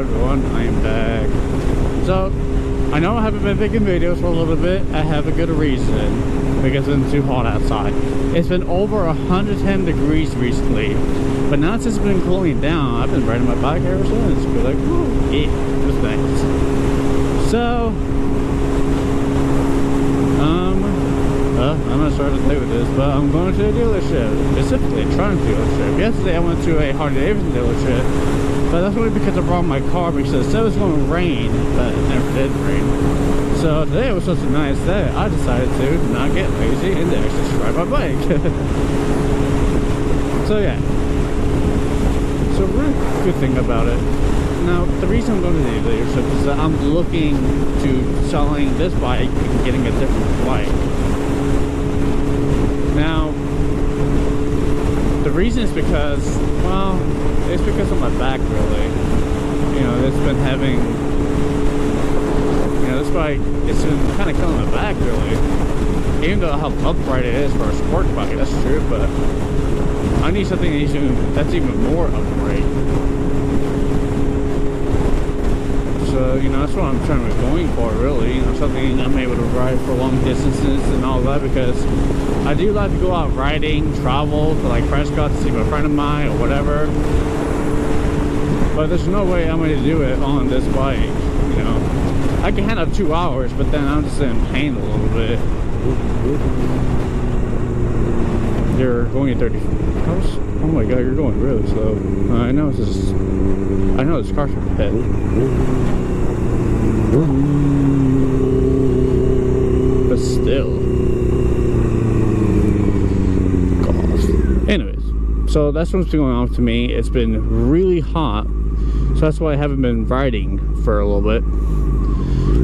everyone, I am back. So, I know I haven't been making videos for a little bit. I have a good reason, because it's been too hot outside. It's been over 110 degrees recently, but now since it's been cooling down, I've been riding my bike ever since. Be like, ooh, yeah, it was nice. So, I'm gonna start the day with this, but I'm going to a dealership, specifically a Tron dealership. Yesterday I went to a Harley-Davidson dealership, but that's only because I brought my car because it said it was going to rain, but it never did rain. So today was such a nice day, I decided to not get lazy and to actually just ride my bike. So yeah. So really good thing about it. Now, the reason I'm going to the dealership is that I'm looking to selling this bike and getting a different bike. Now, the reason is because, well, it's because of my back, really. You know, it's been having, you know, this bike, it's been kind of killing my back, really. Even though how upright it is for a sport bike, that's true, but I need something that's even more upright. So, you know, that's what I'm trying to be going for, really. You know, something I'm able to ride for long distances and all that, because I do like to go out riding, travel to like Prescott to see my friend of mine or whatever. But there's no way I'm going to do it on this bike, you know. I can handle 2 hours, but then I'm just in pain a little bit. You're going at 30. Oh my god, you're going really slow. I know this car's from ahead. But still. God. Anyways, so that's what's been going on to me. It's been really hot, so that's why I haven't been riding for a little bit.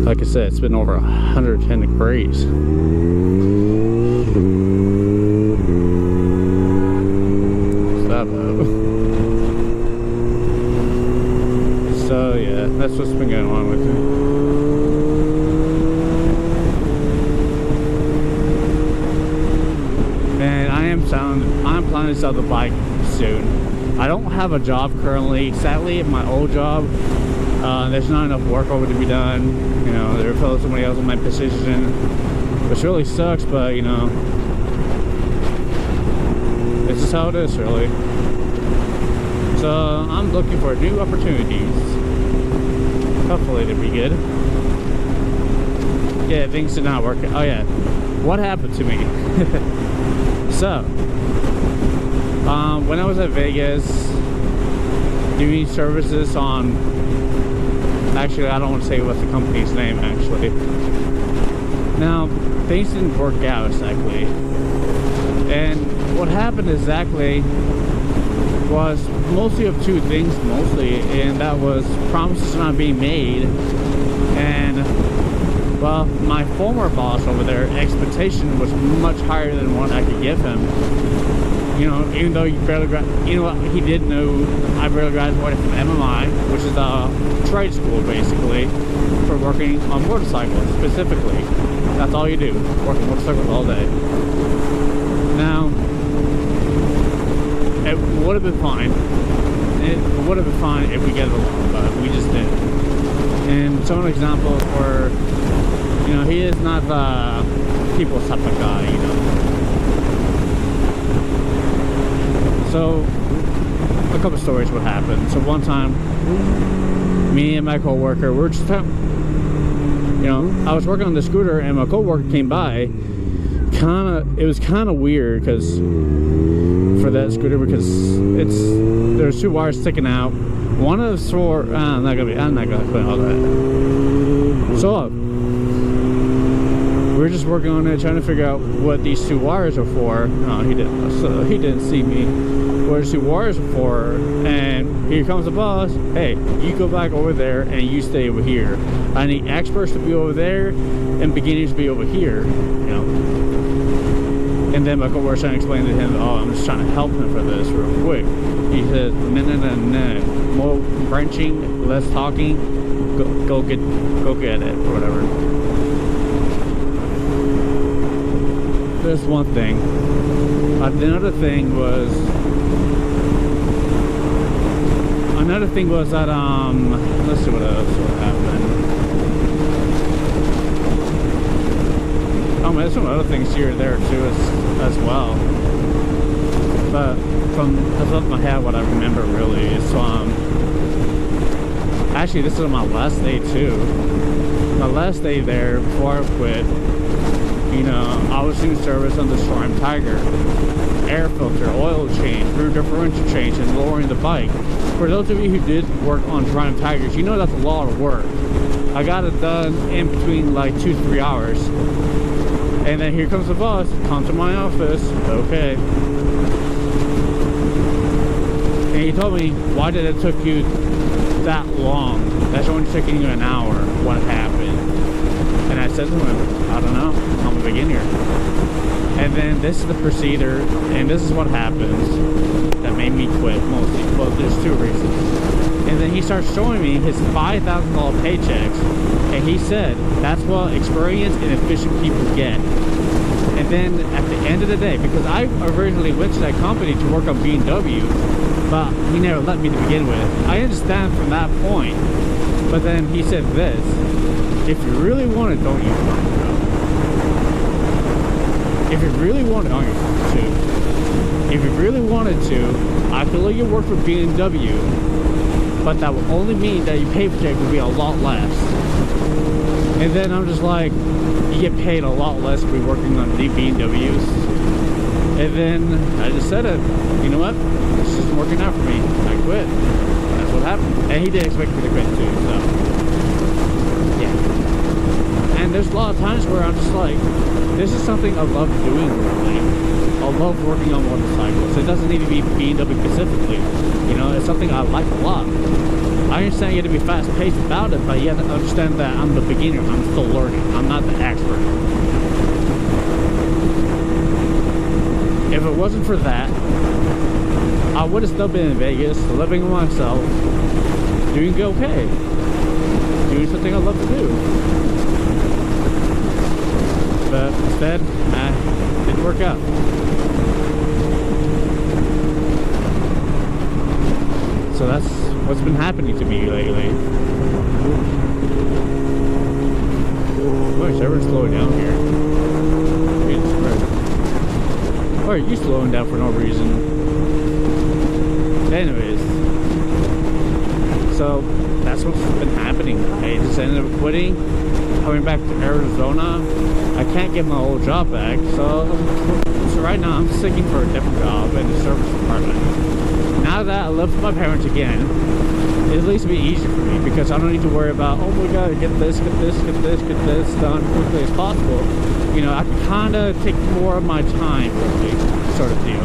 Like I said, it's been over 110 degrees. So yeah, that's what's been going on with me. And I'm planning to sell the bike soon. I don't have a job currently. Sadly, at my old job, there's not enough work over to be done. You know, they're filling somebody else in my position, which really sucks, but you know, it's just how it is, really. So I'm looking for new opportunities. Hopefully they'll be good. Yeah, things did not work. Oh yeah, what happened to me? So, when I was at Vegas doing services on, actually I don't want to say what the company's name actually. Now, things didn't work out exactly. And what happened exactly was mostly of two things, and that was promises not being made, and well, my former boss over there, expectation was much higher than what I could give him. You know, even though you barely you know what, he did know I barely graduated from MMI, which is a trade school basically for working on motorcycles specifically. That's all you do, work on motorcycles all day. Now, it would have been fine. It would have been fine if we get along, but we just didn't. And some examples were, you know, he is not the people's type of guy, you know. So, a couple stories what happened. So one time, me and my co-worker, we were just, you know, I was working on the scooter and my co-worker came by. It was kind of weird because for that scooter, because there's two wires sticking out. One of the I'm not gonna explain all that. So we were just working on it, trying to figure out what these two wires are for. No, he didn't. So he didn't see me. What these two wires are for? And here comes the boss. Hey, you go back over there and you stay over here. I need experts to be over there and beginners to be over here. You know. And then my co-worker trying to explain to him, oh, I'm just trying to help him for this real quick. He says, no. More wrenching, less talking. Go get it, or whatever. That's one thing. Another thing was, another thing was that let's see what else happened. Oh man, there's some other things here and there too as well. But from the top of my head, what I remember really is actually this is my last day too. My last day there before I quit. You know, I was doing service on the Storm Tiger, air filter, oil change, rear differential change, and lowering the bike. For those of you who did work on Triumph Tigers, you know that's a lot of work. I got it done in between like 2 to 3 hours. And then here comes the boss, come to my office, okay. And he told me, why did it took you that long? That's only taking you an hour. What happened? And I said to him, I don't know, I'm a beginner. And then this is the procedure, and this is what happens that made me quit mostly. Well, there's 2 reasons. And then he starts showing me his $5,000 paychecks, and he said, that's what experienced and efficient people get. And then at the end of the day, because I originally went to that company to work on BMW, but he never let me to begin with. I understand from that point. But then he said this, if you really want it, don't use it. If you really want it, don't use it. If you really wanted to, I could let you work for BMW, but that would only mean that your paycheck would be a lot less. And then I'm just like, you get paid a lot less to be working on the BMWs. And then I just said it, you know what, it's just working out for me. I quit. That's what happened. And he did expect me to quit too, so yeah. And there's a lot of times where I'm just like, this is something I love doing really. I love working on motorcycles. It doesn't need to be BMW specifically. You know, it's something I like a lot. I understand you have to be fast paced about it, but you have to understand that I'm the beginner. I'm still learning. I'm not the expert. If it wasn't for that, I would have still been in Vegas, living with myself, doing okay, doing something I love to do. But instead, it didn't work out. So that's what's been happening to me lately. Gosh, everyone's slowing down here. Or are you slowing down for no reason? Anyways, so that's what's been happening. I just ended up quitting, coming back to Arizona. I can't get my old job back, so right now I'm seeking for a different job in the service department. Now that I live with my parents again, it at least be easier for me because I don't need to worry about, oh my god, get this done quickly as possible. You know, I can kind of take more of my time, really, sort of deal.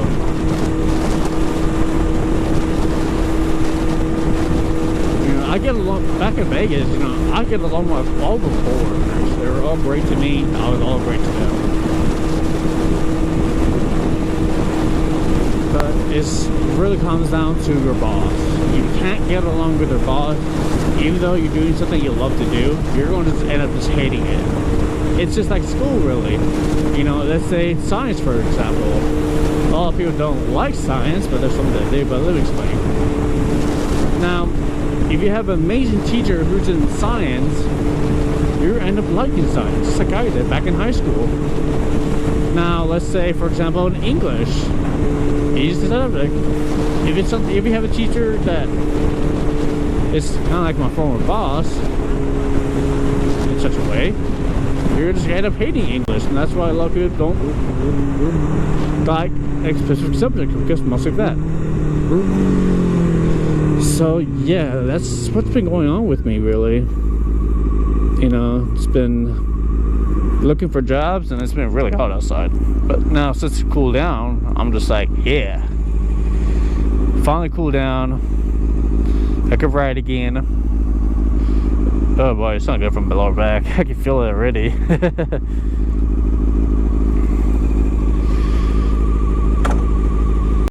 You know, I get along, back in Vegas, you know, I get along with all the foreigners. They were all great to me, I was all great to them. But it really comes down to your boss. You can't get along with your boss, even though you're doing something you love to do, you're going to end up just hating it. It's just like school, really. You know, let's say science, for example. A lot of people don't like science, but there's something that they do, but let me explain. Now, if you have an amazing teacher who's in science, you end up liking science, just like I did back in high school. Now, let's say, for example, in English, easy subject. If it's something, if you have a teacher that is kind of like my former boss in such a way, you're just end up hating English, and that's why a lot of people don't like a specific subject because most of that. So yeah, that's what's been going on with me, really. You know, it's been looking for jobs, and it's been really hot outside. But now since it's cooled down, I'm just like, yeah, finally cooled down. I could ride again. Oh boy, it's not good from the lower back. I can feel it already.